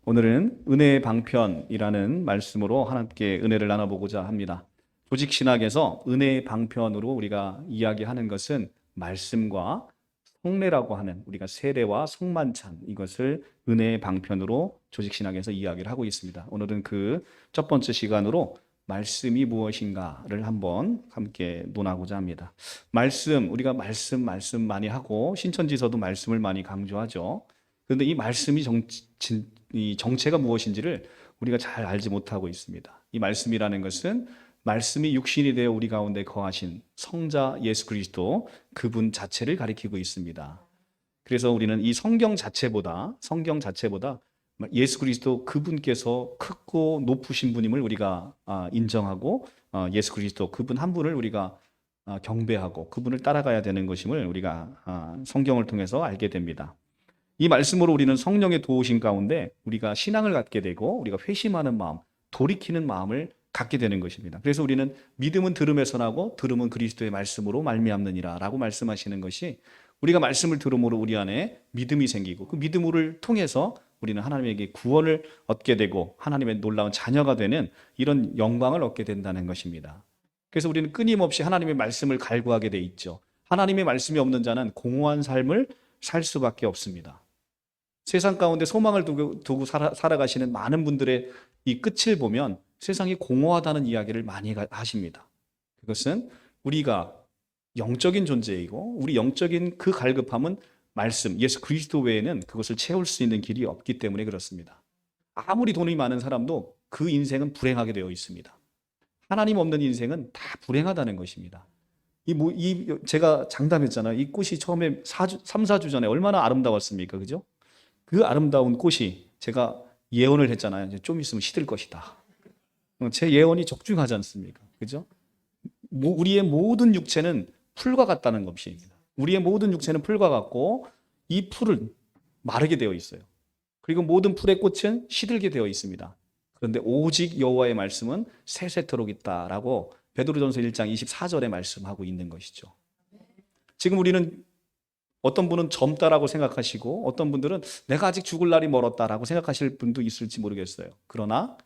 오늘은 은혜의 방편이라는 말씀으로 함께 은혜를 나눠보고자 합니다. 조직신학에서 은혜의 방편으로 우리가 이야기하는 것은 말씀과 성례라고 하는 우리가 세례와 성만찬, 이것을 은혜의 방편으로 조직신학에서 이야기를 하고 있습니다. 오늘은 그 첫 번째 시간으로 말씀이 무엇인가를 한번 함께 논하고자 합니다. 우리가 말씀 많이 하고 신천지서도 말씀을 많이 강조하죠. 그런데 이 말씀이 이 정체가 무엇인지를 우리가 잘 알지 못하고 있습니다. 이 말씀이라는 것은 말씀이 육신이 되어 우리 가운데 거하신 성자 예수 그리스도, 그분 자체를 가리키고 있습니다. 그래서 우리는 이 성경 자체보다 예수 그리스도 그분께서 크고 높으신 분임을 우리가 인정하고, 예수 그리스도 그분 한 분을 우리가 경배하고 그분을 따라가야 되는 것임을 우리가 성경을 통해서 알게 됩니다. 이 말씀으로 우리는 성령의 도우심 가운데 우리가 신앙을 갖게 되고, 우리가 회심하는 마음, 돌이키는 마음을 갖게 되는 것입니다. 그래서 우리는 믿음은 들음에서 나고 들음은 그리스도의 말씀으로 말미암느니라 라고 말씀하시는 것이, 우리가 말씀을 들음으로 우리 안에 믿음이 생기고, 그 믿음을 통해서 우리는 하나님에게 구원을 얻게 되고 하나님의 놀라운 자녀가 되는 이런 영광을 얻게 된다는 것입니다. 그래서 우리는 끊임없이 하나님의 말씀을 갈구하게 돼 있죠. 하나님의 말씀이 없는 자는 공허한 삶을 살 수밖에 없습니다. 세상 가운데 소망을 두고 살아가시는 많은 분들의 이 끝을 보면 세상이 공허하다는 이야기를 많이 하십니다. 그것은 우리가 영적인 존재이고, 우리 영적인 그 갈급함은 말씀, 예수 그리스도 외에는 그것을 채울 수 있는 길이 없기 때문에 그렇습니다. 아무리 돈이 많은 사람도 그 인생은 불행하게 되어 있습니다. 하나님 없는 인생은 다 불행하다는 것입니다. 제가 장담했잖아요. 이 꽃이 처음에 3, 4주 전에 얼마나 아름다웠습니까? 그죠? 그 아름다운 꽃이, 제가 예언을 했잖아요. 이제 좀 있으면 시들 것이다. 제 예언이 적중하지 않습니까? 그죠? 우리의 모든 육체는 풀과 같다는 것입니다. 우리의 모든 육체는 풀과 같고, 이 풀은 마르게 되어 있어요. 그리고 모든 풀의 꽃은 시들게 되어 있습니다. 그런데 오직 여호와의 말씀은 세세토록 있다라고 베드로전서 1장 24절에 말씀하고 있는 것이죠. 지금 우리는, 어떤 분은 젊다라고 생각하시고 어떤 분들은 내가 아직 죽을 날이 멀었다라고 생각하실 분도 있을지 모르겠어요. 그러나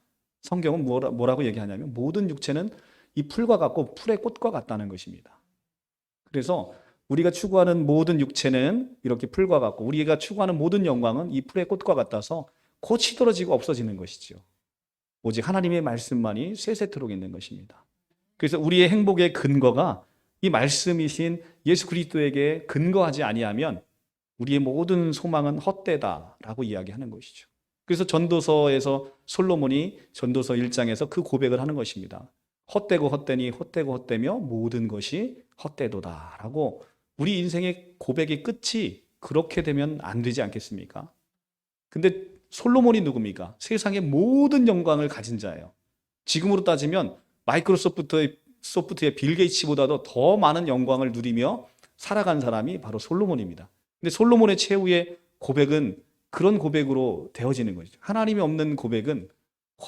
성경은 뭐라고 얘기하냐면, 모든 육체는 이 풀과 같고 풀의 꽃과 같다는 것입니다. 그래서 우리가 추구하는 모든 육체는 이렇게 풀과 같고, 우리가 추구하는 모든 영광은 이 풀의 꽃과 같아서 꽃이 떨어지고 없어지는 것이죠. 오직 하나님의 말씀만이 세세토록 있는 것입니다. 그래서 우리의 행복의 근거가 이 말씀이신 예수 그리스도에게 근거하지 아니하면 우리의 모든 소망은 헛되다라고 이야기하는 것이죠. 그래서 전도서에서 솔로몬이 전도서 1장에서 그 고백을 하는 것입니다. 헛되고 헛되니 헛되고 헛되며 모든 것이 헛되도다라고, 우리 인생의 고백의 끝이 그렇게 되면 안 되지 않겠습니까? 근데 솔로몬이 누굽니까? 세상의 모든 영광을 가진 자예요. 지금으로 따지면 마이크로소프트의 빌 게이츠보다도 더 많은 영광을 누리며 살아간 사람이 바로 솔로몬입니다. 근데 솔로몬의 최후의 고백은 그런 고백으로 되어지는 것이죠. 하나님이 없는 고백은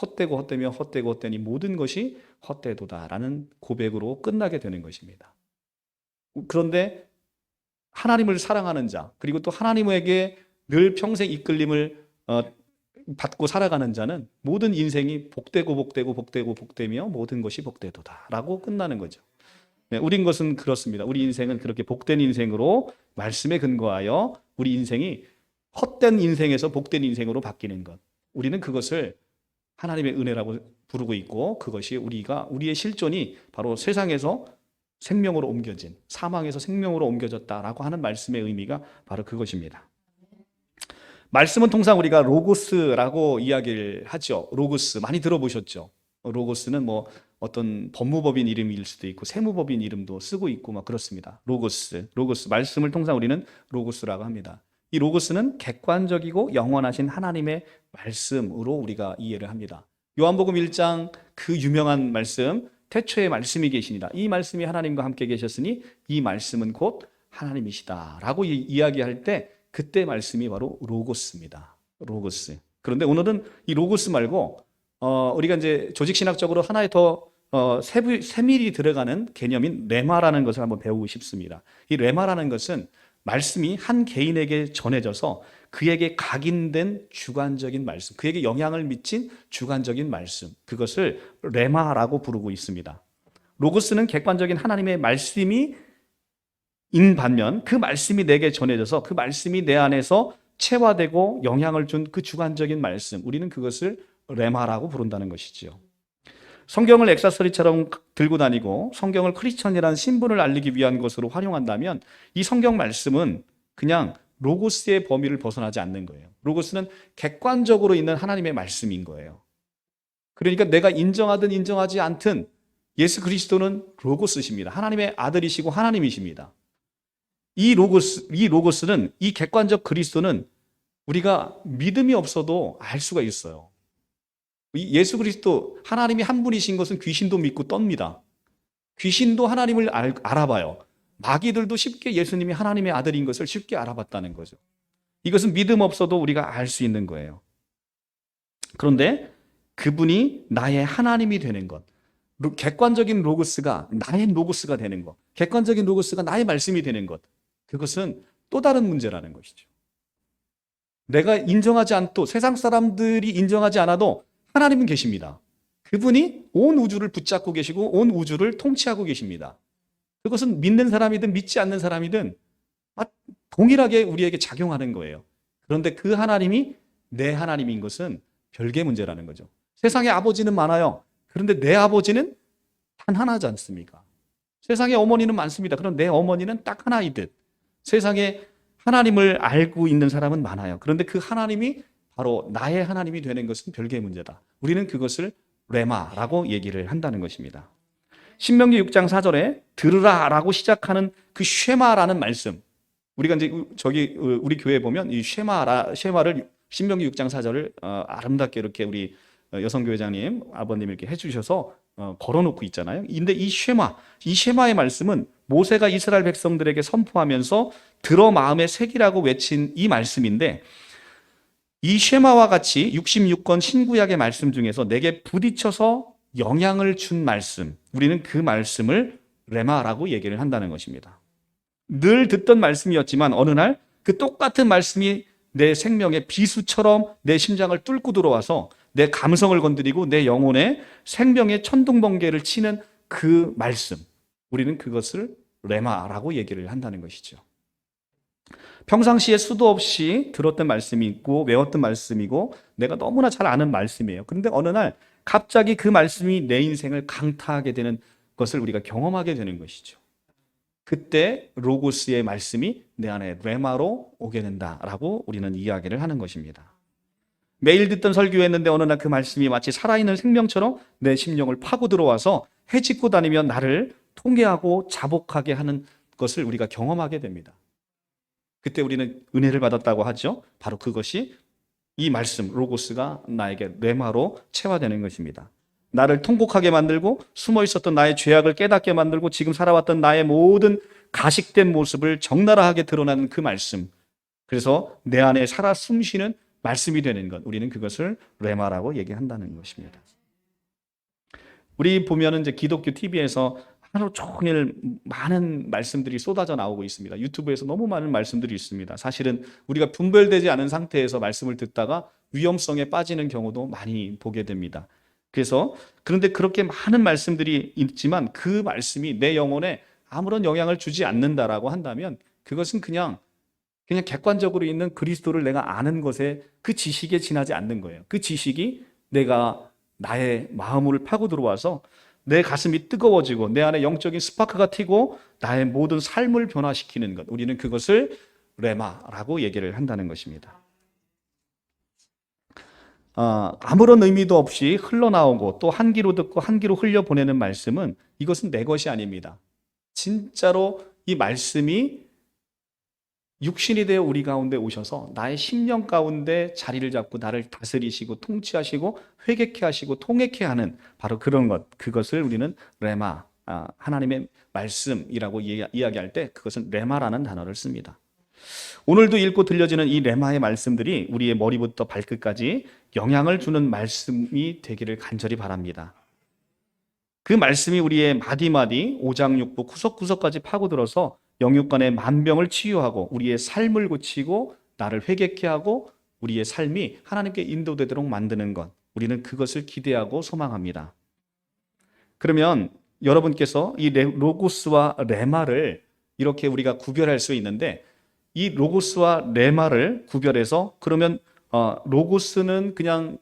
헛되고 헛되며 헛되고 헛되니 모든 것이 헛되도다라는 고백으로 끝나게 되는 것입니다. 그런데 하나님을 사랑하는 자, 그리고 또 하나님에게 늘 평생 이끌림을 받고 살아가는 자는 모든 인생이 복되며 모든 것이 복되도다라고 끝나는 거죠. 네, 우린 것은 그렇습니다. 우리 인생은 그렇게 복된 인생으로 말씀에 근거하여 우리 인생이 헛된 인생에서 복된 인생으로 바뀌는 것, 우리는 그것을 하나님의 은혜라고 부르고 있고, 그것이 우리의 실존이 바로 세상에서 생명으로 옮겨진, 사망에서 생명으로 옮겨졌다라고 하는 말씀의 의미가 바로 그것입니다. 말씀은 통상 우리가 로고스라고 이야기를 하죠. 로고스 많이 들어보셨죠? 로고스는 뭐 어떤 법무법인 이름일 수도 있고 세무법인 이름도 쓰고 있고 막 그렇습니다. 로고스 말씀을 통상 우리는 로고스라고 합니다. 이 로고스는 객관적이고 영원하신 하나님의 말씀으로 우리가 이해를 합니다. 요한복음 1장 그 유명한 말씀, 태초에 말씀이 계시니라, 이 말씀이 하나님과 함께 계셨으니 이 말씀은 곧 하나님이시다라고 이야기할 때, 그때 말씀이 바로 로고스입니다. 로고스. 그런데 오늘은 이 로고스 말고 우리가 이제 조직신학적으로 하나의 더 세밀히 들어가는 개념인 레마라는 것을 한번 배우고 싶습니다. 이 레마라는 것은 말씀이 한 개인에게 전해져서 그에게 각인된 주관적인 말씀, 그에게 영향을 미친 주관적인 말씀, 그것을 레마라고 부르고 있습니다. 로고스는 객관적인 하나님의 말씀이 인 반면 그 말씀이 내게 전해져서 그 말씀이 내 안에서 체화되고 영향을 준 그 주관적인 말씀, 우리는 그것을 레마라고 부른다는 것이지요. 성경을 액세서리처럼 들고 다니고 성경을 크리스천이라는 신분을 알리기 위한 것으로 활용한다면 이 성경 말씀은 그냥 로고스의 범위를 벗어나지 않는 거예요. 로고스는 객관적으로 있는 하나님의 말씀인 거예요. 그러니까 내가 인정하든 인정하지 않든 예수 그리스도는 로고스십니다. 하나님의 아들이시고 하나님이십니다. 이 로고스는, 이 객관적 그리스도는 우리가 믿음이 없어도 알 수가 있어요. 예수 그리스도 하나님이 한 분이신 것은 귀신도 믿고 떱니다. 귀신도 하나님을 알아봐요. 마귀들도 쉽게 예수님이 하나님의 아들인 것을 쉽게 알아봤다는 거죠. 이것은 믿음 없어도 우리가 알 수 있는 거예요. 그런데 그분이 나의 하나님이 되는 것, 객관적인 로고스가 나의 로고스가 되는 것, 객관적인 로고스가 나의 말씀이 되는 것, 그것은 또 다른 문제라는 것이죠. 내가 인정하지 않도, 세상 사람들이 인정하지 않아도 하나님은 계십니다. 그분이 온 우주를 붙잡고 계시고 온 우주를 통치하고 계십니다. 그것은 믿는 사람이든 믿지 않는 사람이든 동일하게 우리에게 작용하는 거예요. 그런데 그 하나님이 내 하나님인 것은 별개의 문제라는 거죠. 세상에 아버지는 많아요. 그런데 내 아버지는 단 하나지 않습니까? 세상에 어머니는 많습니다. 그럼 내 어머니는 딱 하나이듯 세상에 하나님을 알고 있는 사람은 많아요. 그런데 그 하나님이 바로 나의 하나님이 되는 것은 별개의 문제다. 우리는 그것을 레마라고 얘기를 한다는 것입니다. 신명기 6장 4절에 들으라라고 시작하는 그 쉐마라는 말씀. 우리가 이제 우리 교회에 보면 이 쉐마를 신명기 6장 4절을 아름답게 이렇게 우리 여성교회장님, 아버님 이렇게 해주셔서 걸어놓고 있잖아요. 근데 이 쉐마의 말씀은 모세가 이스라엘 백성들에게 선포하면서 들어 마음에 새기라고 외친 이 말씀인데, 이 쉐마와 같이 66권 신구약의 말씀 중에서 내게 부딪혀서 영향을 준 말씀, 우리는 그 말씀을 레마라고 얘기를 한다는 것입니다. 늘 듣던 말씀이었지만 어느 날 그 똑같은 말씀이 내 생명의 비수처럼 내 심장을 뚫고 들어와서 내 감성을 건드리고 내 영혼에 생명의 천둥번개를 치는 그 말씀, 우리는 그것을 레마라고 얘기를 한다는 것이죠. 평상시에 수도 없이 들었던 말씀이 있고 외웠던 말씀이고 내가 너무나 잘 아는 말씀이에요. 그런데 어느 날 갑자기 그 말씀이 내 인생을 강타하게 되는 것을 우리가 경험하게 되는 것이죠. 그때 로고스의 말씀이 내 안에 레마로 오게 된다라고 우리는 이야기를 하는 것입니다. 매일 듣던 설교였는데 어느 날 그 말씀이 마치 살아있는 생명처럼 내 심령을 파고 들어와서 헤집고 다니며 나를 통계하고 자복하게 하는 것을 우리가 경험하게 됩니다. 그때 우리는 은혜를 받았다고 하죠. 바로 그것이 이 말씀 로고스가 나에게 레마로 체화되는 것입니다. 나를 통곡하게 만들고 숨어 있었던 나의 죄악을 깨닫게 만들고 지금 살아왔던 나의 모든 가식된 모습을 적나라하게 드러나는 그 말씀, 그래서 내 안에 살아 숨쉬는 말씀이 되는 것, 우리는 그것을 레마라고 얘기한다는 것입니다. 우리 보면은 이제 기독교 TV에서 하루 종일 많은 말씀들이 쏟아져 나오고 있습니다. 유튜브에서 너무 많은 말씀들이 있습니다. 사실은 우리가 분별되지 않은 상태에서 말씀을 듣다가 위험성에 빠지는 경우도 많이 보게 됩니다. 그런데 그렇게 많은 말씀들이 있지만 그 말씀이 내 영혼에 아무런 영향을 주지 않는다라고 한다면 그것은 그냥 객관적으로 있는 그리스도를 내가 아는 것에 그 지식에 지나지 않는 거예요. 그 지식이 나의 마음을 파고 들어와서 내 가슴이 뜨거워지고 내 안에 영적인 스파크가 튀고 나의 모든 삶을 변화시키는 것, 우리는 그것을 레마라고 얘기를 한다는 것입니다. 아무런 의미도 없이 흘러나오고 또 한 귀로 듣고 한 귀로 흘려보내는 말씀은 이것은 내 것이 아닙니다. 진짜로 이 말씀이 육신이 되어 우리 가운데 오셔서 나의 심령 가운데 자리를 잡고 나를 다스리시고 통치하시고 회개케 하시고 통했게 하는 바로 그런 것, 그것을 우리는 레마, 하나님의 말씀이라고 이야기할 때 그것은 레마라는 단어를 씁니다. 오늘도 읽고 들려지는 이 레마의 말씀들이 우리의 머리부터 발끝까지 영향을 주는 말씀이 되기를 간절히 바랍니다. 그 말씀이 우리의 마디마디, 오장육부, 구석구석까지 파고들어서 영육간의 만병을 치유하고 우리의 삶을 고치고 나를 회개케 하고 우리의 삶이 하나님께 인도되도록 만드는 것, 우리는 그것을 기대하고 소망합니다. 그러면 여러분께서 이 로고스와 레마를 이렇게 우리가 구별할 수 있는데, 이 로고스와 레마를 구별해서 그러면 로고스는 그냥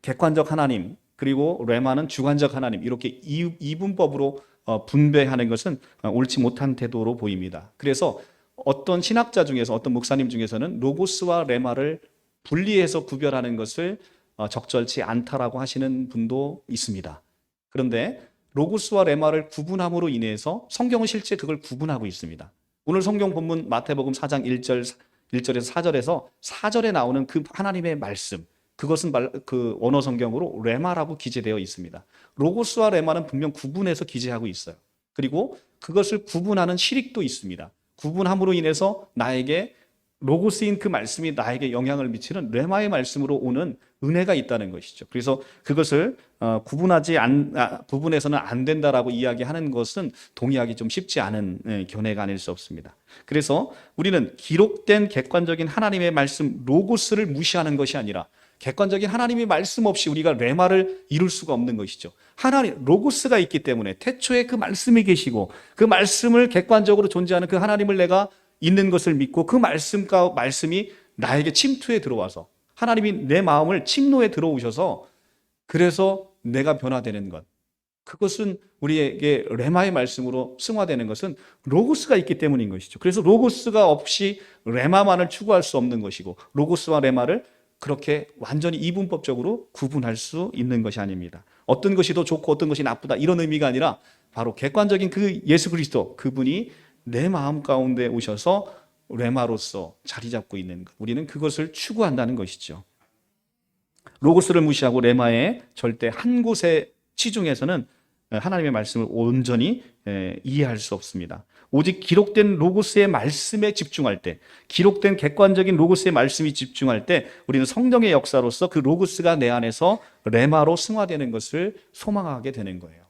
객관적 하나님, 그리고 레마는 주관적 하나님, 이렇게 이분법으로 분배하는 것은 옳지 못한 태도로 보입니다. 그래서 어떤 신학자 중에서, 어떤 목사님 중에서는 로고스와 레마를 분리해서 구별하는 것을 적절치 않다라고 하시는 분도 있습니다. 그런데 로고스와 레마를 구분함으로 인해서 성경은 실제 그걸 구분하고 있습니다. 오늘 성경 본문 마태복음 4장 1절에서 4절에서 4절에 나오는 그 하나님의 말씀, 그것은 그 원어 성경으로 레마라고 기재되어 있습니다. 로고스와 레마는 분명 구분해서 기재하고 있어요. 그리고 그것을 구분하는 실익도 있습니다. 구분함으로 인해서 나에게 로고스인 그 말씀이 나에게 영향을 미치는 레마의 말씀으로 오는 은혜가 있다는 것이죠. 그래서 그것을 구분해서는 안 된다라고 이야기하는 것은 동의하기 좀 쉽지 않은 견해가 아닐 수 없습니다. 그래서 우리는 기록된 객관적인 하나님의 말씀 로고스를 무시하는 것이 아니라 객관적인 하나님의 말씀 없이 우리가 레마를 이룰 수가 없는 것이죠. 하나님, 로고스가 있기 때문에 태초에 그 말씀이 계시고 그 말씀을 객관적으로 존재하는 그 하나님을 내가 있는 것을 믿고 그 말씀이 나에게 침투해 들어와서 하나님이 내 마음을 침노에 들어오셔서 그래서 내가 변화되는 것, 그것은 우리에게 레마의 말씀으로 승화되는 것은 로고스가 있기 때문인 것이죠. 그래서 로고스가 없이 레마만을 추구할 수 없는 것이고 로고스와 레마를 그렇게 완전히 이분법적으로 구분할 수 있는 것이 아닙니다. 어떤 것이 더 좋고 어떤 것이 나쁘다 이런 의미가 아니라 바로 객관적인 그 예수 그리스도, 그분이 내 마음 가운데 오셔서 레마로서 자리 잡고 있는 것, 우리는 그것을 추구한다는 것이죠. 로고스를 무시하고 레마의 절대 한 곳에 치중해서는 하나님의 말씀을 온전히 이해할 수 없습니다. 오직 기록된 로고스의 말씀에 집중할 때, 기록된 객관적인 로고스의 말씀이 집중할 때 우리는 성령의 역사로서 그 로고스가 내 안에서 레마로 승화되는 것을 소망하게 되는 거예요.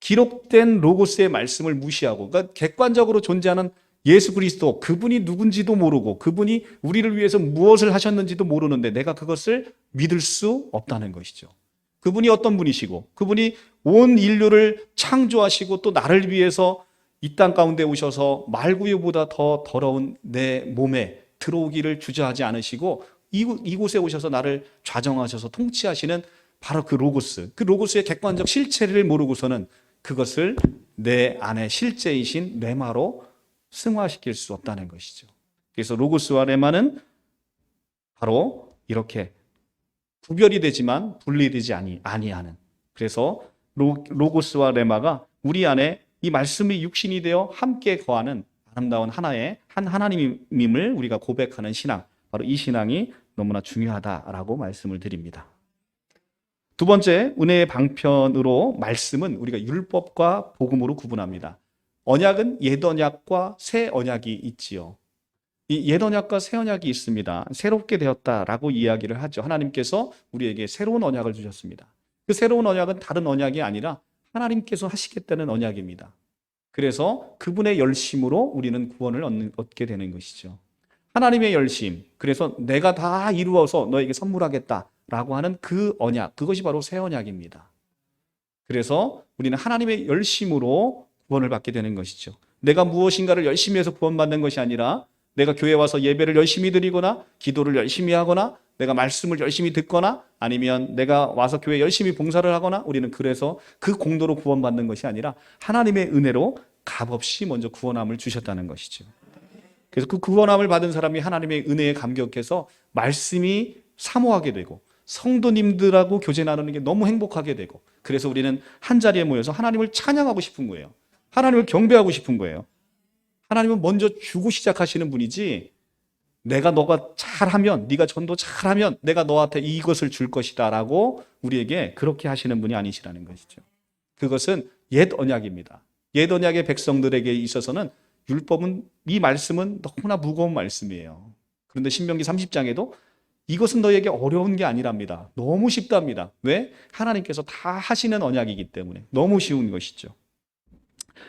기록된 로고스의 말씀을 무시하고, 그러니까 객관적으로 존재하는 예수 그리스도, 그분이 누군지도 모르고 그분이 우리를 위해서 무엇을 하셨는지도 모르는데 내가 그것을 믿을 수 없다는 것이죠. 그분이 어떤 분이시고 그분이 온 인류를 창조하시고 또 나를 위해서 이 땅 가운데 오셔서 말구유보다 더 더러운 내 몸에 들어오기를 주저하지 않으시고 이곳에 오셔서 나를 좌정하셔서 통치하시는 바로 그 로고스의 객관적 실체를 모르고서는 그것을 내 안에 실제이신 레마로 승화시킬 수 없다는 것이죠. 그래서 로고스와 레마는 바로 이렇게 구별이 되지만 분리되지 아니하는, 그래서 로고스와 레마가 우리 안에 이 말씀이 육신이 되어 함께 거하는 아름다운 하나의 한 하나님임을 우리가 고백하는 신앙, 바로 이 신앙이 너무나 중요하다라고 말씀을 드립니다. 두 번째, 은혜의 방편으로 말씀은 우리가 율법과 복음으로 구분합니다. 언약은 옛 언약과 새 언약이 있지요. 이 옛 언약과 새 언약이 있습니다. 새롭게 되었다라고 이야기를 하죠. 하나님께서 우리에게 새로운 언약을 주셨습니다. 그 새로운 언약은 다른 언약이 아니라 하나님께서 하시겠다는 언약입니다. 그래서 그분의 열심으로 우리는 구원을 얻게 되는 것이죠. 하나님의 열심, 그래서 내가 다 이루어서 너에게 선물하겠다라고 하는 그 언약, 그것이 바로 새 언약입니다. 그래서 우리는 하나님의 열심으로 구원을 받게 되는 것이죠. 내가 무엇인가를 열심히 해서 구원받는 것이 아니라 내가 교회 와서 예배를 열심히 드리거나 기도를 열심히 하거나 내가 말씀을 열심히 듣거나 아니면 내가 와서 교회 열심히 봉사를 하거나 우리는 그래서 그 공로로 구원받는 것이 아니라 하나님의 은혜로 값없이 먼저 구원함을 주셨다는 것이죠. 그래서 그 구원함을 받은 사람이 하나님의 은혜에 감격해서 말씀이 사모하게 되고 성도님들하고 교제 나누는 게 너무 행복하게 되고, 그래서 우리는 한 자리에 모여서 하나님을 찬양하고 싶은 거예요. 하나님을 경배하고 싶은 거예요. 하나님은 먼저 주고 시작하시는 분이지 너가 잘하면, 네가 전도 잘하면 내가 너한테 이것을 줄 것이다 라고 우리에게 그렇게 하시는 분이 아니시라는 것이죠. 그것은 옛 언약입니다. 옛 언약의 백성들에게 있어서는 율법은, 이 말씀은 너무나 무거운 말씀이에요. 그런데 신명기 30장에도 이것은 너에게 어려운 게 아니랍니다. 너무 쉽답니다. 왜? 하나님께서 다 하시는 언약이기 때문에 너무 쉬운 것이죠.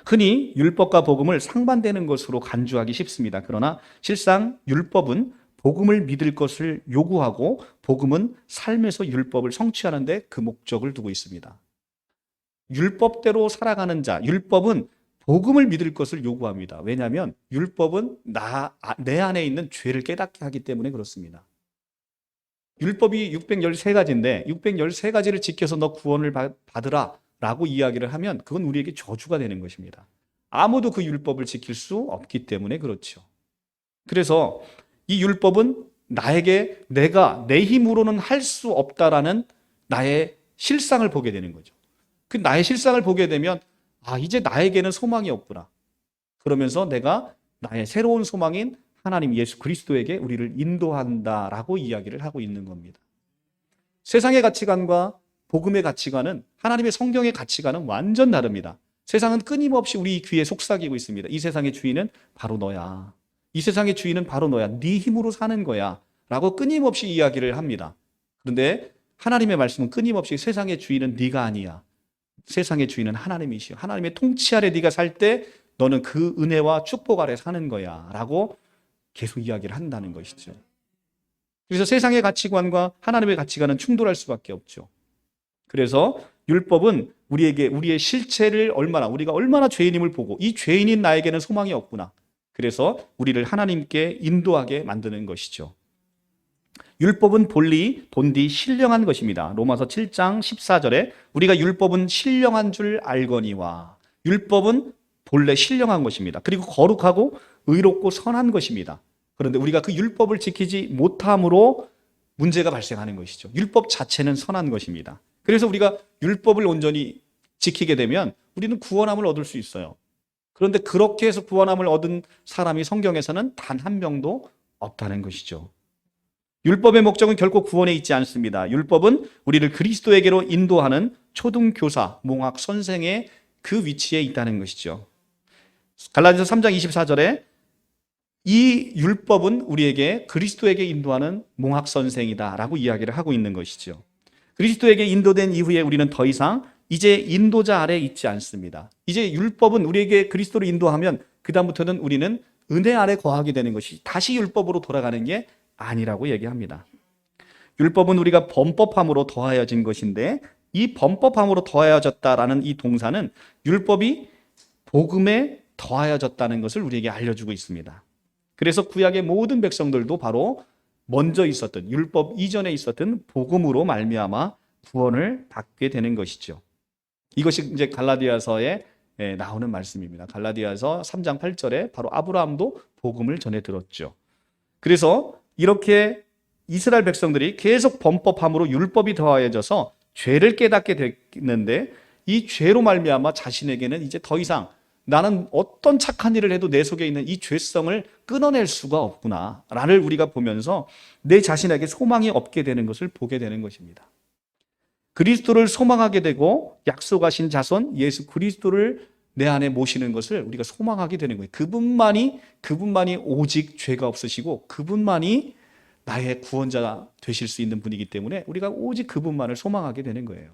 흔히 율법과 복음을 상반되는 것으로 간주하기 쉽습니다. 그러나 실상 율법은 복음을 믿을 것을 요구하고 복음은 삶에서 율법을 성취하는 데 그 목적을 두고 있습니다. 율법대로 살아가는 자, 율법은 복음을 믿을 것을 요구합니다. 왜냐하면 율법은 내 안에 있는 죄를 깨닫게 하기 때문에 그렇습니다. 율법이 613가지인데 613가지를 지켜서 너 구원을 받으라 라고 이야기를 하면 그건 우리에게 저주가 되는 것입니다. 아무도 그 율법을 지킬 수 없기 때문에 그렇죠. 그래서 이 율법은 나에게 내가 내 힘으로는 할 수 없다라는 나의 실상을 보게 되는 거죠. 그 나의 실상을 보게 되면 이제 나에게는 소망이 없구나. 그러면서 내가 나의 새로운 소망인 하나님 예수 그리스도에게 우리를 인도한다라고 이야기를 하고 있는 겁니다. 세상의 가치관과 복음의 가치관은 하나님의 성경의 가치관은 완전 다릅니다. 세상은 끊임없이 우리 귀에 속삭이고 있습니다. 이 세상의 주인은 바로 너야. 이 세상의 주인은 바로 너야. 네 힘으로 사는 거야. 라고 끊임없이 이야기를 합니다. 그런데 하나님의 말씀은 끊임없이 세상의 주인은 네가 아니야. 세상의 주인은 하나님이시여. 하나님의 통치 아래 네가 살 때 너는 그 은혜와 축복 아래 사는 거야. 라고 계속 이야기를 한다는 것이죠. 그래서 세상의 가치관과 하나님의 가치관은 충돌할 수밖에 없죠. 그래서 율법은 우리에게 우리의 실체를 우리가 얼마나 죄인임을 보고 이 죄인인 나에게는 소망이 없구나. 그래서 우리를 하나님께 인도하게 만드는 것이죠. 율법은 본디 신령한 것입니다. 로마서 7장 14절에 우리가 율법은 신령한 줄 알거니와, 율법은 본래 신령한 것입니다. 그리고 거룩하고 의롭고 선한 것입니다. 그런데 우리가 그 율법을 지키지 못함으로 문제가 발생하는 것이죠. 율법 자체는 선한 것입니다. 그래서 우리가 율법을 온전히 지키게 되면 우리는 구원함을 얻을 수 있어요. 그런데 그렇게 해서 구원함을 얻은 사람이 성경에서는 단 한 명도 없다는 것이죠. 율법의 목적은 결코 구원에 있지 않습니다. 율법은 우리를 그리스도에게로 인도하는 초등교사, 몽학 선생의 그 위치에 있다는 것이죠. 갈라디아서 3장 24절에 이 율법은 우리에게 그리스도에게 인도하는 몽학 선생이다라고 이야기를 하고 있는 것이죠. 그리스도에게 인도된 이후에 우리는 더 이상 이제 인도자 아래 있지 않습니다. 이제 율법은 우리에게 그리스도로 인도하면 그다음부터는 우리는 은혜 아래 거하게 되는 것이 다시 율법으로 돌아가는 게 아니라고 얘기합니다. 율법은 우리가 범법함으로 더하여진 것인데 이 범법함으로 더하여졌다라는 이 동사는 율법이 복음에 더하여졌다는 것을 우리에게 알려주고 있습니다. 그래서 구약의 모든 백성들도 바로 먼저 있었던 율법 이전에 있었던 복음으로 말미암아 구원을 받게 되는 것이죠. 이것이 이제 갈라디아서에 나오는 말씀입니다. 갈라디아서 3장 8절에 바로 아브라함도 복음을 전해 들었죠. 그래서 이렇게 이스라엘 백성들이 계속 범법함으로 율법이 더하여져서 죄를 깨닫게 됐는데 이 죄로 말미암아 자신에게는 이제 더 이상 나는 어떤 착한 일을 해도 내 속에 있는 이 죄성을 끊어낼 수가 없구나 라를 우리가 보면서 내 자신에게 소망이 없게 되는 것을 보게 되는 것입니다. 그리스도를 소망하게 되고 약속하신 자손 예수 그리스도를 내 안에 모시는 것을 우리가 소망하게 되는 거예요. 그분만이 오직 죄가 없으시고 그분만이 나의 구원자 되실 수 있는 분이기 때문에 우리가 오직 그분만을 소망하게 되는 거예요.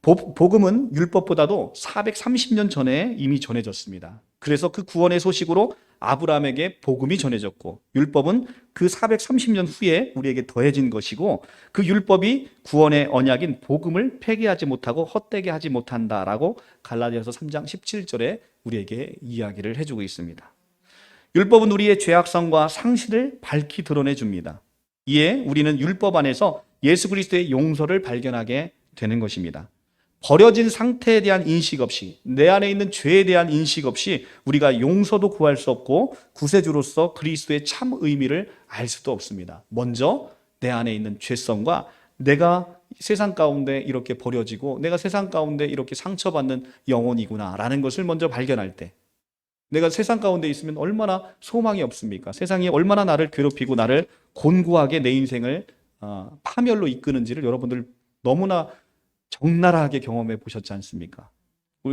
복음은 율법보다도 430년 전에 이미 전해졌습니다. 그래서 그 구원의 소식으로 아브라함에게 복음이 전해졌고 율법은 그 430년 후에 우리에게 더해진 것이고 그 율법이 구원의 언약인 복음을 폐기하지 못하고 헛되게 하지 못한다라고 갈라디아서 3장 17절에 우리에게 이야기를 해주고 있습니다. 율법은 우리의 죄악성과 상실을 밝히 드러내줍니다. 이에 우리는 율법 안에서 예수 그리스도의 용서를 발견하게 되는 것입니다. 버려진 상태에 대한 인식 없이 내 안에 있는 죄에 대한 인식 없이 우리가 용서도 구할 수 없고 구세주로서 그리스도의 참 의미를 알 수도 없습니다. 먼저 내 안에 있는 죄성과 내가 세상 가운데 이렇게 버려지고 내가 세상 가운데 이렇게 상처받는 영혼이구나 라는 것을 먼저 발견할 때 내가 세상 가운데 있으면 얼마나 소망이 없습니까? 세상이 얼마나 나를 괴롭히고 나를 곤고하게 내 인생을 파멸로 이끄는지를 여러분들 너무나 적나라하게 경험해 보셨지 않습니까?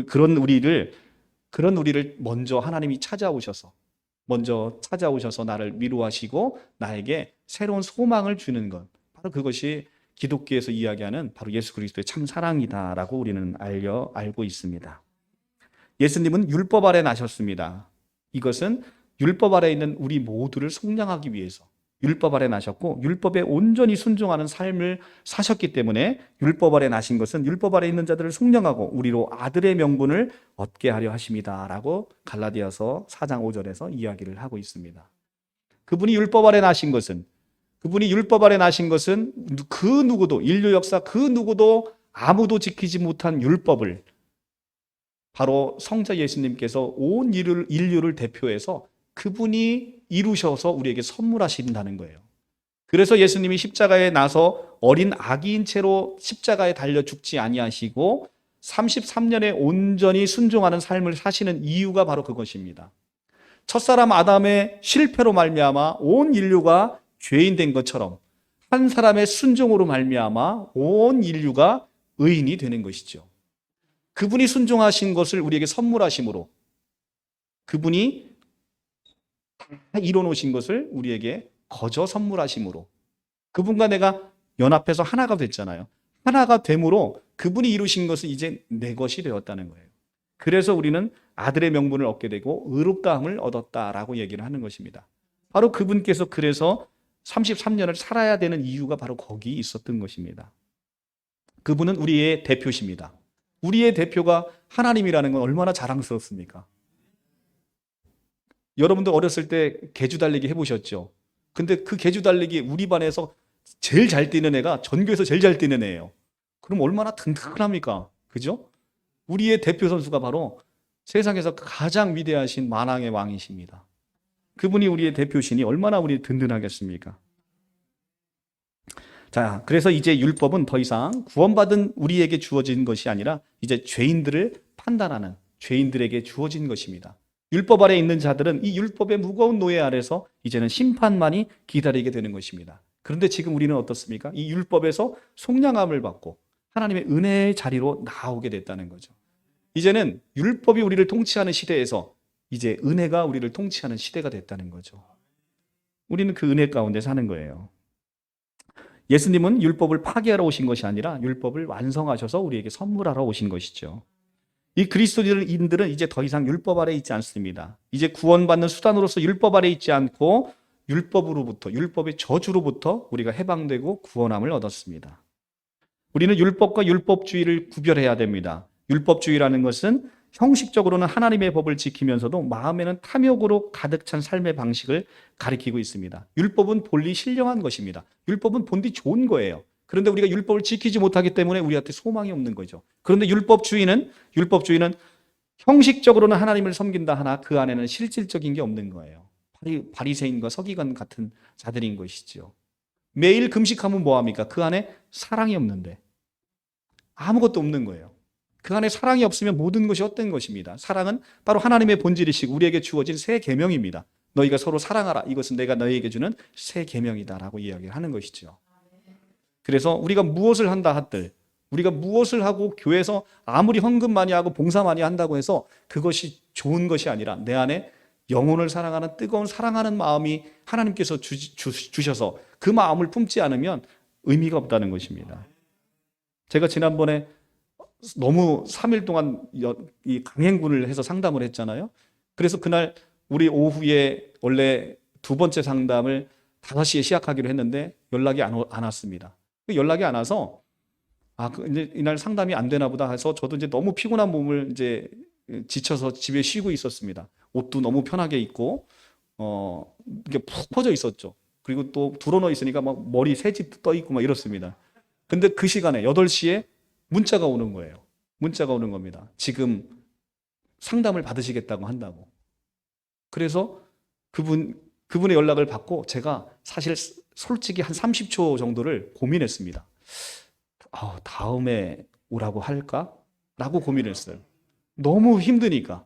그런 우리를 먼저 하나님이 찾아오셔서 나를 위로하시고 나에게 새로운 소망을 주는 것, 바로 그것이 기독교에서 이야기하는 바로 예수 그리스도의 참 사랑이다라고 우리는 알고 있습니다. 예수님은 율법 아래 나셨습니다. 이것은 율법 아래 있는 우리 모두를 속량하기 위해서 율법 아래 나셨고 율법에 온전히 순종하는 삶을 사셨기 때문에 율법 아래 나신 것은 율법 아래 있는 자들을 속량하고 우리로 아들의 명분을 얻게 하려 하심이다 라고 갈라디아서 4장 5절에서 이야기를 하고 있습니다. 그분이 율법 아래 나신 것은 그 누구도 인류 역사 그 누구도 아무도 지키지 못한 율법을 바로 성자 예수님께서 온 인류를 대표해서 그분이 이루셔서 우리에게 선물하신다는 거예요. 그래서 예수님이 십자가에 나서 어린 아기인 채로 십자가에 달려 죽지 아니하시고 33년에 온전히 순종하는 삶을 사시는 이유가 바로 그것입니다. 첫사람 아담의 실패로 말미암아 온 인류가 죄인 된 것처럼 한 사람의 순종으로 말미암아 온 인류가 의인이 되는 것이죠. 그분이 순종하신 것을 우리에게 선물하심으로 그분이 다 이뤄놓으신 것을 우리에게 거저 선물하심으로 그분과 내가 연합해서 하나가 됐잖아요. 하나가 됨으로 그분이 이루신 것은 이제 내 것이 되었다는 거예요. 그래서 우리는 아들의 명분을 얻게 되고 의롭다함을 얻었다라고 얘기를 하는 것입니다. 바로 그분께서 그래서 33년을 살아야 되는 이유가 바로 거기 있었던 것입니다. 그분은 우리의 대표십니다. 우리의 대표가 하나님이라는 건 얼마나 자랑스럽습니까? 여러분들 어렸을 때 계주 달리기 해보셨죠? 근데 그 계주 달리기 우리 반에서 제일 잘 뛰는 애가 전교에서 제일 잘 뛰는 애예요. 그럼 얼마나 든든합니까? 그죠? 우리의 대표 선수가 바로 세상에서 가장 위대하신 만왕의 왕이십니다. 그분이 우리의 대표시니 얼마나 우리 든든하겠습니까? 자, 그래서 이제 율법은 더 이상 구원받은 우리에게 주어진 것이 아니라 이제 죄인들을 판단하는 죄인들에게 주어진 것입니다. 율법 아래 있는 자들은 이 율법의 무거운 노예 아래서 이제는 심판만이 기다리게 되는 것입니다. 그런데 지금 우리는 어떻습니까? 이 율법에서 속량함을 받고 하나님의 은혜의 자리로 나오게 됐다는 거죠. 이제는 율법이 우리를 통치하는 시대에서 이제 은혜가 우리를 통치하는 시대가 됐다는 거죠. 우리는 그 은혜 가운데 사는 거예요. 예수님은 율법을 파괴하러 오신 것이 아니라 율법을 완성하셔서 우리에게 선물하러 오신 것이죠. 이 그리스도인들은 이제 더 이상 율법 아래 있지 않습니다. 이제 구원받는 수단으로서 율법 아래 있지 않고 율법의 저주로부터 우리가 해방되고 구원함을 얻었습니다. 우리는 율법과 율법주의를 구별해야 됩니다. 율법주의라는 것은 형식적으로는 하나님의 법을 지키면서도 마음에는 탐욕으로 가득 찬 삶의 방식을 가리키고 있습니다. 율법은 본리 신령한 것입니다. 율법은 본디 좋은 거예요. 그런데 우리가 율법을 지키지 못하기 때문에 우리한테 소망이 없는 거죠. 그런데 율법주의는 형식적으로는 하나님을 섬긴다 하나 그 안에는 실질적인 게 없는 거예요. 바리새인과 서기관 같은 자들인 것이죠. 매일 금식하면 뭐합니까? 그 안에 사랑이 없는데 아무것도 없는 거예요. 그 안에 사랑이 없으면 모든 것이 헛된 것입니다. 사랑은 바로 하나님의 본질이시고 우리에게 주어진 새 계명입니다. 너희가 서로 사랑하라. 이것은 내가 너희에게 주는 새 계명이다라고 이야기를 하는 것이죠. 그래서 우리가 무엇을 한다 한들 우리가 무엇을 하고 교회에서 아무리 헌금 많이 하고 봉사 많이 한다고 해서 그것이 좋은 것이 아니라 내 안에 영혼을 사랑하는 뜨거운 사랑하는 마음이 하나님께서 주셔서 그 마음을 품지 않으면 의미가 없다는 것입니다. 제가 지난번에 너무 3일 동안 이 강행군을 해서 상담을 했잖아요. 그래서 그날 우리 오후에 원래 두 번째 상담을 5시에 시작하기로 했는데 연락이 안 왔습니다. 연락이 안 와서 이제 이날 상담이 안 되나 보다 해서 저도 이제 너무 피곤한 몸을 이제 지쳐서 집에 쉬고 있었습니다. 옷도 너무 편하게 입고 이게 푹 퍼져 있었죠. 그리고 또 드러누워 있으니까 막 머리 새집 떠 있고 막 이렇습니다. 근데 그 시간에 8시에 문자가 오는 거예요. 문자가 오는 겁니다. 지금 상담을 받으시겠다고 한다고. 그래서 그분의 연락을 받고 제가 사실 솔직히 한 30초 정도를 고민했습니다. 다음에 오라고 할까? 라고 고민을 했어요. 너무 힘드니까.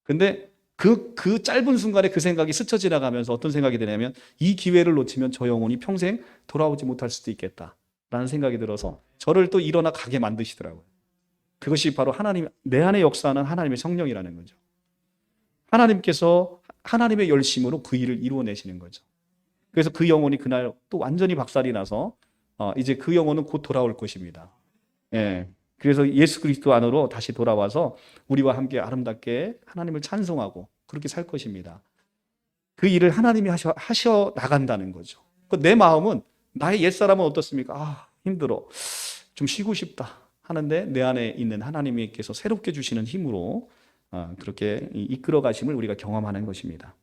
근데 그 짧은 순간에 그 생각이 스쳐 지나가면서 어떤 생각이 드냐면 이 기회를 놓치면 저 영혼이 평생 돌아오지 못할 수도 있겠다 라는 생각이 들어서 저를 또 일어나 가게 만드시더라고요. 그것이 바로 내 안에 역사하는 하나님의 성령이라는 거죠. 하나님께서 하나님의 열심으로 그 일을 이루어내시는 거죠. 그래서 그 영혼이 그날 또 완전히 박살이 나서 이제 그 영혼은 곧 돌아올 것입니다. 예. 그래서 예수 그리스도 안으로 다시 돌아와서 우리와 함께 아름답게 하나님을 찬송하고 그렇게 살 것입니다. 그 일을 하나님이 하셔 나간다는 거죠. 내 마음은, 나의 옛사람은 어떻습니까? 힘들어. 좀 쉬고 싶다 하는데 내 안에 있는 하나님께서 새롭게 주시는 힘으로 그렇게 이끌어 가심을 우리가 경험하는 것입니다.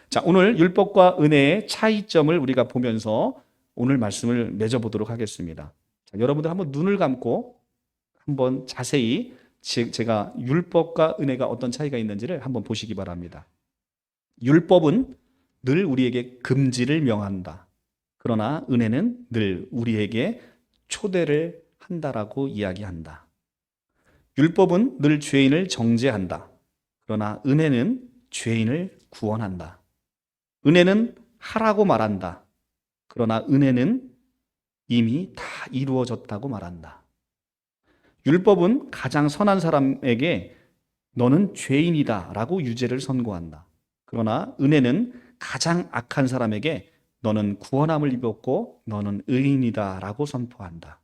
자, 오늘 율법과 은혜의 차이점을 우리가 보면서 오늘 말씀을 맺어보도록 하겠습니다. 자, 여러분들 한번 눈을 감고 한번 자세히 제가 율법과 은혜가 어떤 차이가 있는지를 한번 보시기 바랍니다. 율법은 늘 우리에게 금지를 명한다. 그러나 은혜는 늘 우리에게 초대를 한다라고 이야기한다. 율법은 늘 죄인을 정죄한다. 그러나 은혜는 죄인을 구원한다. 은혜는 하라고 말한다. 그러나 은혜는 이미 다 이루어졌다고 말한다. 율법은 가장 선한 사람에게 너는 죄인이다 라고 유죄를 선고한다. 그러나 은혜는 가장 악한 사람에게 너는 구원함을 입었고 너는 의인이다 라고 선포한다.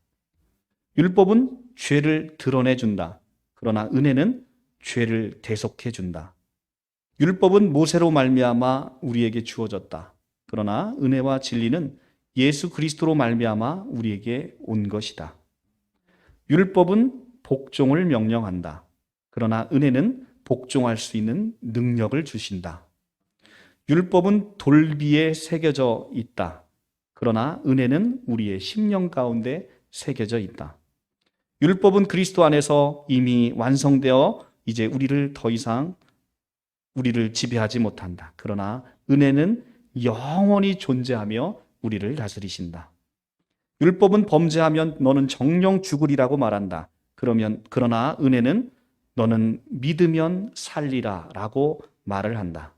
율법은 죄를 드러내준다. 그러나 은혜는 죄를 대속해준다. 율법은 모세로 말미암아 우리에게 주어졌다. 그러나 은혜와 진리는 예수 그리스도로 말미암아 우리에게 온 것이다. 율법은 복종을 명령한다. 그러나 은혜는 복종할 수 있는 능력을 주신다. 율법은 돌비에 새겨져 있다. 그러나 은혜는 우리의 심령 가운데 새겨져 있다. 율법은 그리스도 안에서 이미 완성되어 이제 우리를 지배하지 못한다. 그러나 은혜는 영원히 존재하며 우리를 다스리신다. 율법은 범죄하면 너는 정령 죽으리라고 말한다. 그러나 은혜는 너는 믿으면 살리라 라고 말을 한다.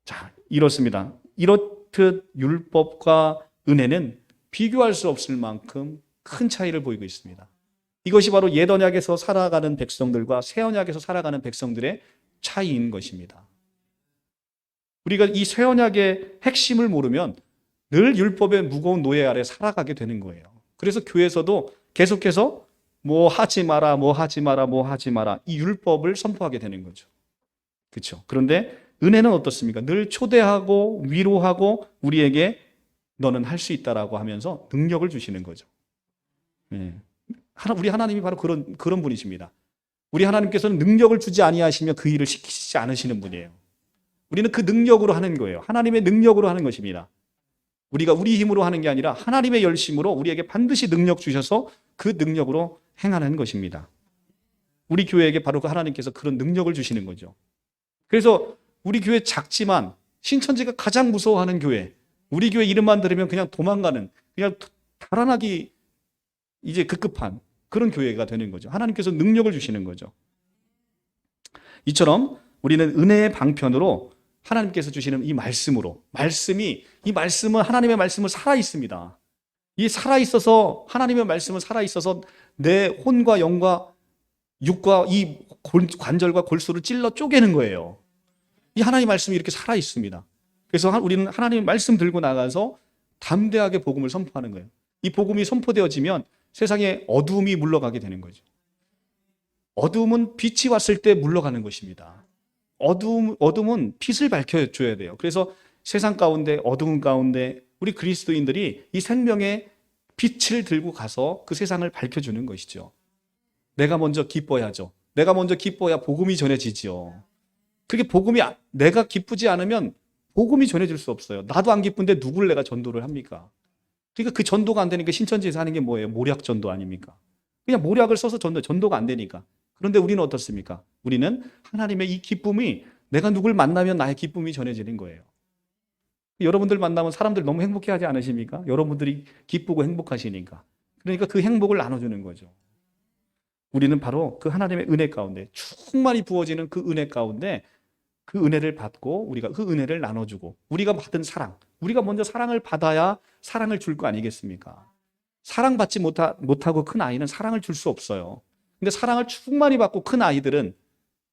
자, 이렇습니다. 이렇듯 율법과 은혜는 비교할 수 없을 만큼 큰 차이를 보이고 있습니다. 이것이 바로 옛 언약에서 살아가는 백성들과 새 언약에서 살아가는 백성들의 차이인 것입니다. 우리가 이 새 언약의 핵심을 모르면 늘 율법의 무거운 노예 아래 살아가게 되는 거예요. 그래서 교회에서도 계속해서 뭐 하지 마라, 뭐 하지 마라, 뭐 하지 마라 이 율법을 선포하게 되는 거죠. 그렇죠? 그런데 은혜는 어떻습니까? 늘 초대하고 위로하고 우리에게 너는 할 수 있다라고 하면서 능력을 주시는 거죠. 우리 하나님이 바로 그런 분이십니다. 우리 하나님께서는 능력을 주지 아니하시며 그 일을 시키지 않으시는 분이에요. 우리는 그 능력으로 하는 거예요. 하나님의 능력으로 하는 것입니다. 우리가 우리 힘으로 하는 게 아니라 하나님의 열심으로 우리에게 반드시 능력 주셔서 그 능력으로 행하는 것입니다. 우리 교회에게 바로 그 하나님께서 그런 능력을 주시는 거죠. 그래서 우리 교회 작지만 신천지가 가장 무서워하는 교회, 우리 교회 이름만 들으면 그냥 도망가는, 그냥 달아나기 이제 급급한 그런 교회가 되는 거죠. 하나님께서 능력을 주시는 거죠. 이처럼 우리는 은혜의 방편으로 하나님께서 주시는 이 말씀으로, 이 말씀은 하나님의 말씀은 살아있습니다. 이 살아있어서, 하나님의 말씀은 살아있어서 내 혼과 영과 육과 이 관절과 골수를 찔러 쪼개는 거예요. 이 하나님의 말씀이 이렇게 살아있습니다. 그래서 우리는 하나님의 말씀 들고 나가서 담대하게 복음을 선포하는 거예요. 이 복음이 선포되어지면 세상에 어두움이 물러가게 되는 거죠. 어두움은 빛이 왔을 때 물러가는 것입니다. 어둠은 빛을 밝혀줘야 돼요. 그래서 세상 가운데, 어두운 가운데 우리 그리스도인들이 이 생명의 빛을 들고 가서 그 세상을 밝혀주는 것이죠. 내가 먼저 기뻐야죠. 내가 먼저 기뻐야 복음이 전해지죠. 그게 내가 기쁘지 않으면 복음이 전해질 수 없어요. 나도 안 기쁜데 누굴 내가 전도를 합니까? 그러니까 그 전도가 안 되니까 신천지에서 하는 게 뭐예요? 모략 전도 아닙니까? 그냥 모략을 써서 전도가 안 되니까. 그런데 우리는 어떻습니까? 우리는 하나님의 이 기쁨이, 내가 누굴 만나면 나의 기쁨이 전해지는 거예요. 여러분들 만나면 사람들 너무 행복해하지 않으십니까? 여러분들이 기쁘고 행복하시니까. 그러니까 그 행복을 나눠주는 거죠. 우리는 바로 그 하나님의 은혜 가운데, 충만히 부어지는 그 은혜 가운데 그 은혜를 받고 우리가 그 은혜를 나눠주고, 우리가 받은 사랑, 우리가 먼저 사랑을 받아야 사랑을 줄 거 아니겠습니까? 사랑받지 못하고 큰 아이는 사랑을 줄 수 없어요. 근데 사랑을 충만히 받고 큰 아이들은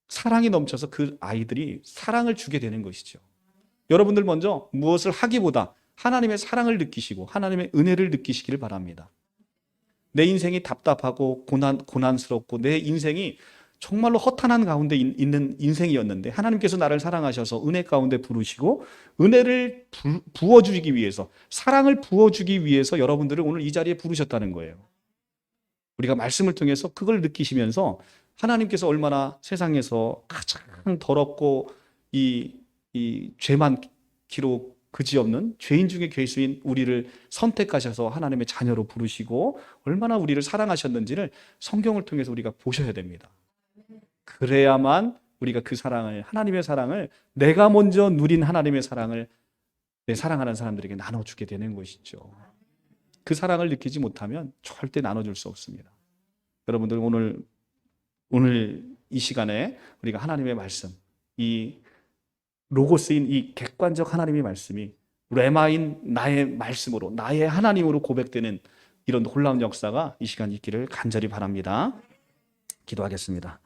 사랑이 넘쳐서 그 아이들이 사랑을 주게 되는 것이죠. 여러분들 먼저 무엇을 하기보다 하나님의 사랑을 느끼시고 하나님의 은혜를 느끼시기를 바랍니다. 내 인생이 답답하고 고난스럽고 내 인생이 정말로 허탄한 가운데 있는 인생이었는데 하나님께서 나를 사랑하셔서 은혜 가운데 부르시고 은혜를 부어주기 위해서, 사랑을 부어주기 위해서 여러분들을 오늘 이 자리에 부르셨다는 거예요. 우리가 말씀을 통해서 그걸 느끼시면서 하나님께서 얼마나 세상에서 가장 더럽고 죄 많기로 그지없는 죄인 중에 괴수인 우리를 선택하셔서 하나님의 자녀로 부르시고 얼마나 우리를 사랑하셨는지를 성경을 통해서 우리가 보셔야 됩니다. 그래야만 우리가 그 사랑을, 하나님의 사랑을, 내가 먼저 누린 하나님의 사랑을 내 사랑하는 사람들에게 나눠주게 되는 것이죠. 그 사랑을 느끼지 못하면 절대 나눠줄 수 없습니다. 여러분들 오늘 이 시간에 우리가 하나님의 말씀, 이 로고스인 이 객관적 하나님의 말씀이 레마인 나의 말씀으로, 나의 하나님으로 고백되는 이런 놀라운 역사가 이 시간 있기를 간절히 바랍니다. 기도하겠습니다.